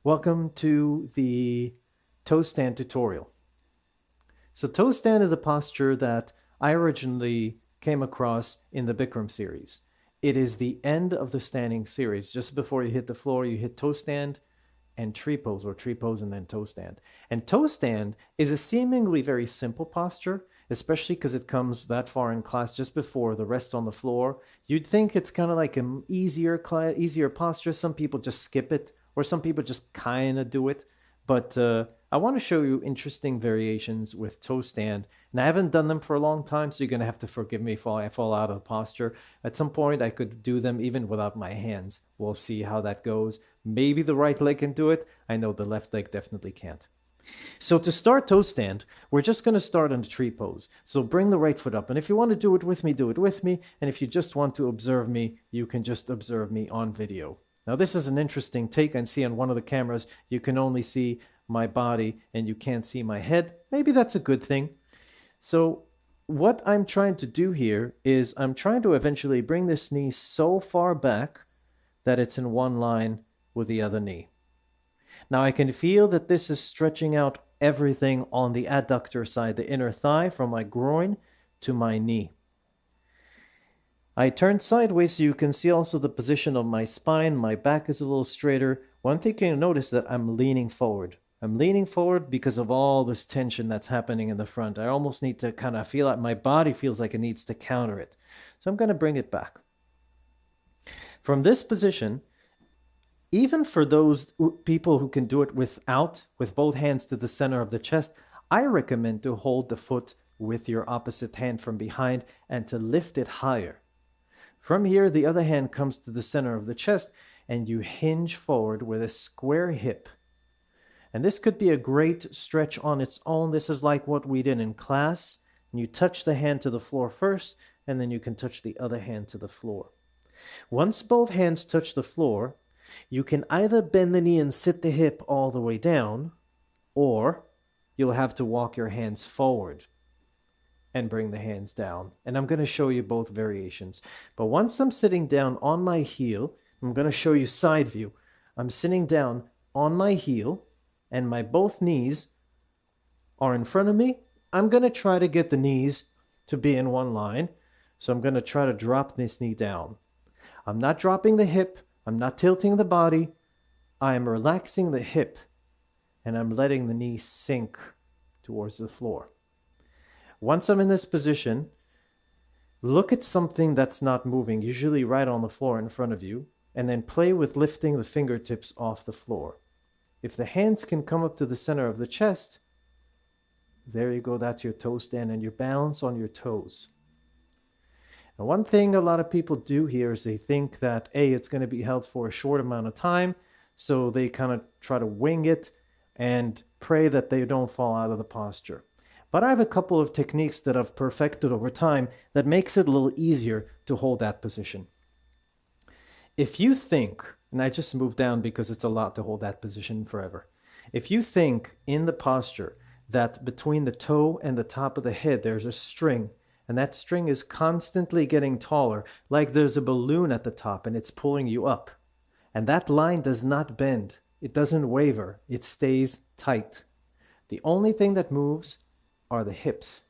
Welcome to the toe stand tutorial. So toe stand is a posture that I originally came across in the Bikram series. It is the end of the standing series. Just before you hit the floor, you hit toe stand and tree pose, or tree pose and then toe stand. And toe stand is a seemingly very simple posture, especially because it comes that far in class just before the rest on the floor. You'd think it's kind of like an easier posture. Some people just skip it, or some people just kind of do it. But I want to show you interesting variations with toe stand. And I haven't done them for a long time, so you're going to have to forgive me if I fall out of posture. At some point, I could do them even without my hands. We'll see how that goes. Maybe the right leg can do it. I know the left leg definitely can't. So to start toe stand, we're just going to start in the tree pose. So bring the right foot up. And if you want to do it with me, do it with me. And if you just want to observe me, you can just observe me on video. Now this is an interesting take. I see on one of the cameras, you can only see my body and you can't see my head. Maybe that's a good thing. So what I'm trying to do here is I'm trying to eventually bring this knee so far back that it's in one line with the other knee. Now I can feel that this is stretching out everything on the adductor side, the inner thigh from my groin to my knee. I turn sideways so you can see also the position of my spine. My back is a little straighter. One thing you'll notice that I'm leaning forward. I'm leaning forward because of all this tension that's happening in the front. I almost need to kind of feel like my body feels like it needs to counter it. So I'm going to bring it back. From this position, even for those people who can do it with both hands to the center of the chest, I recommend to hold the foot with your opposite hand from behind and to lift it higher. From here, the other hand comes to the center of the chest and you hinge forward with a square hip. And this could be a great stretch on its own. This is like what we did in class. And you touch the hand to the floor first, and then you can touch the other hand to the floor. Once both hands touch the floor, you can either bend the knee and sit the hip all the way down, or you'll have to walk your hands forward and bring the hands down. And I'm going to show you both variations. But once I'm sitting down on my heel, I'm going to show you side view. I'm sitting down on my heel and my both knees are in front of me. I'm going to try to get the knees to be in one line. So I'm going to try to drop this knee down. I'm not dropping the hip. I'm not tilting the body. I am relaxing the hip and I'm letting the knee sink towards the floor. Once I'm in this position, look at something that's not moving, usually right on the floor in front of you, and then play with lifting the fingertips off the floor. If the hands can come up to the center of the chest, there you go, that's your toe stand, and you balance on your toes. Now, one thing a lot of people do here is they think that, A, it's going to be held for a short amount of time, so they kind of try to wing it and pray that they don't fall out of the posture. But I have a couple of techniques that I've perfected over time that makes it a little easier to hold that position. If you think, and I just moved down because it's a lot to hold that position forever. If you think in the posture that between the toe and the top of the head there's a string, and that string is constantly getting taller, like there's a balloon at the top and it's pulling you up, and that line does not bend, it doesn't waver, it stays tight. The only thing that moves are the hips.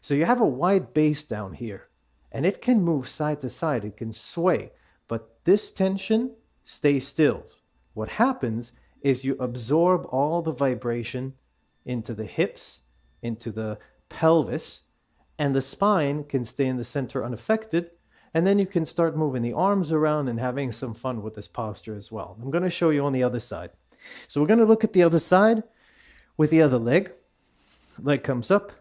So you have a wide base down here, and it can move side to side, it can sway, but this tension stays still. What happens is you absorb all the vibration into the hips, into the pelvis, and the spine can stay in the center unaffected, and then you can start moving the arms around and having some fun with this posture as well. I'm going to show you on the other side. So we're going to look at the other side with the other leg. Leg comes up.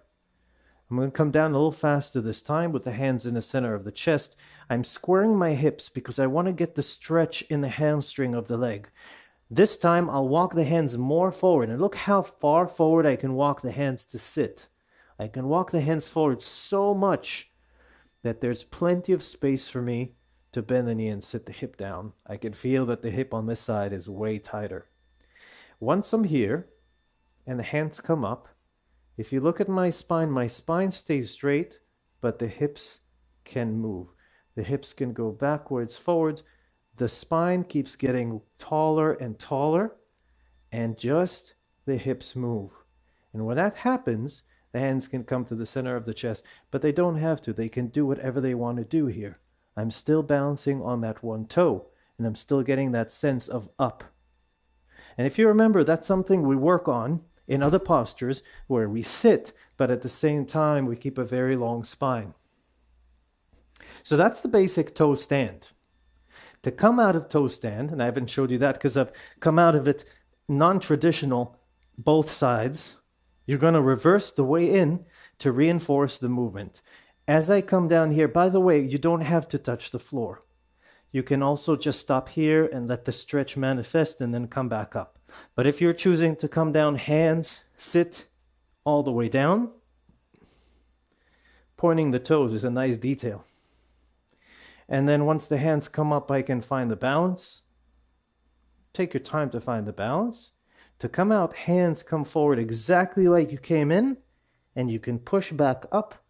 I'm going to come down a little faster this time with the hands in the center of the chest. I'm squaring my hips because I want to get the stretch in the hamstring of the leg. This time I'll walk the hands more forward, and look how far forward I can walk the hands to sit. I can walk the hands forward so much that there's plenty of space for me to bend the knee and sit the hip down. I can feel that the hip on this side is way tighter. Once I'm here and the hands come up, if you look at my spine stays straight, but the hips can move. The hips can go backwards, forwards. The spine keeps getting taller and taller, and just the hips move. And when that happens, the hands can come to the center of the chest, but they don't have to. They can do whatever they want to do here. I'm still balancing on that one toe, and I'm still getting that sense of up. And if you remember, that's something we work on in other postures where we sit, but at the same time, we keep a very long spine. So that's the basic toe stand. To come out of toe stand, and I haven't showed you that because I've come out of it non-traditional, both sides, you're going to reverse the way in to reinforce the movement. As I come down here, by the way, you don't have to touch the floor. You can also just stop here and let the stretch manifest and then come back up. But if you're choosing to come down, hands, sit all the way down, pointing the toes is a nice detail. And then once the hands come up, I can find the balance. Take your time to find the balance. To come out, hands come forward exactly like you came in, and you can push back up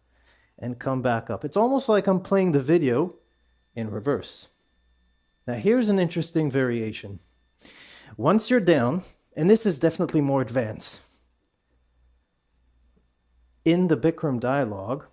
and come back up. It's almost like I'm playing the video in reverse. Now here's an interesting variation. Once you're down, and this is definitely more advanced, in the Bikram dialogue,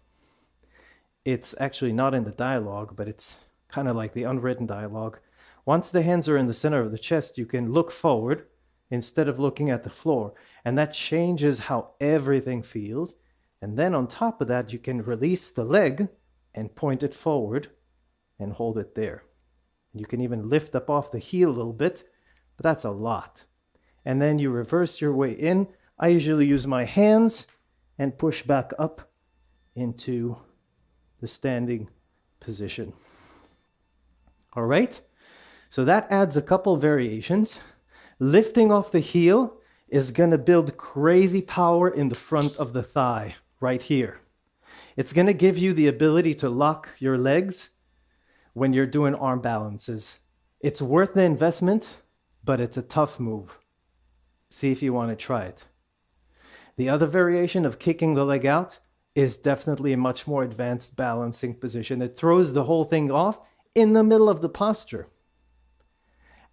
it's actually not in the dialogue, but it's kind of like the unwritten dialogue. Once the hands are in the center of the chest, you can look forward instead of looking at the floor. And that changes how everything feels. And then on top of that, you can release the leg and point it forward and hold it there. You can even lift up off the heel a little bit, but that's a lot. And then you reverse your way in. I usually use my hands and push back up into the standing position. All right, so that adds a couple variations. Lifting off the heel is going to build crazy power in the front of the thigh, right here. It's going to give you the ability to lock your legs when you're doing arm balances. It's worth the investment, but it's a tough move. See if you want to try it. The other variation of kicking the leg out is definitely a much more advanced balancing position. It throws the whole thing off in the middle of the posture.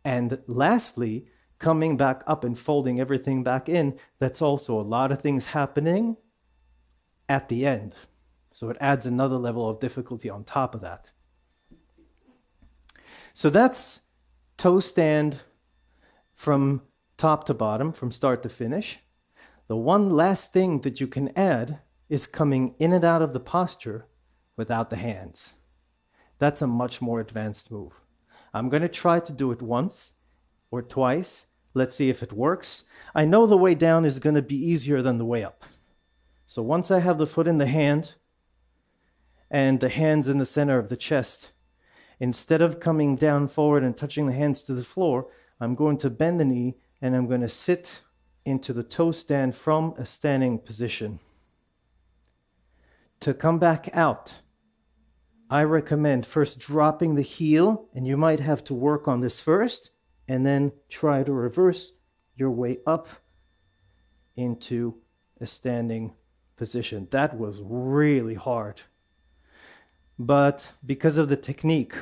And lastly, coming back up and folding everything back in, that's also a lot of things happening at the end. So it adds another level of difficulty on top of that. So that's toe stand from top to bottom, from start to finish. The one last thing that you can add is coming in and out of the posture without the hands. That's a much more advanced move. I'm going to try to do it once or twice. Let's see if it works. I know the way down is going to be easier than the way up. So once I have the foot in the hand and the hands in the center of the chest, instead of coming down forward and touching the hands to the floor, I'm going to bend the knee and I'm going to sit into the toe stand from a standing position. To come back out, I recommend first dropping the heel, and you might have to work on this first, and then try to reverse your way up into a standing position. That was really hard. But because of the technique,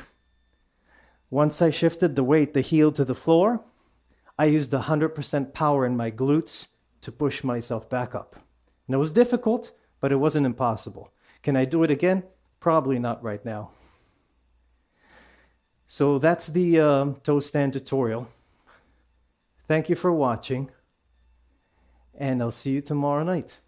once I shifted the weight, the heel to the floor, I used 100% power in my glutes to push myself back up. And it was difficult, but it wasn't impossible. Can I do it again? Probably not right now. So that's the toe stand tutorial. Thank you for watching, and I'll see you tomorrow night.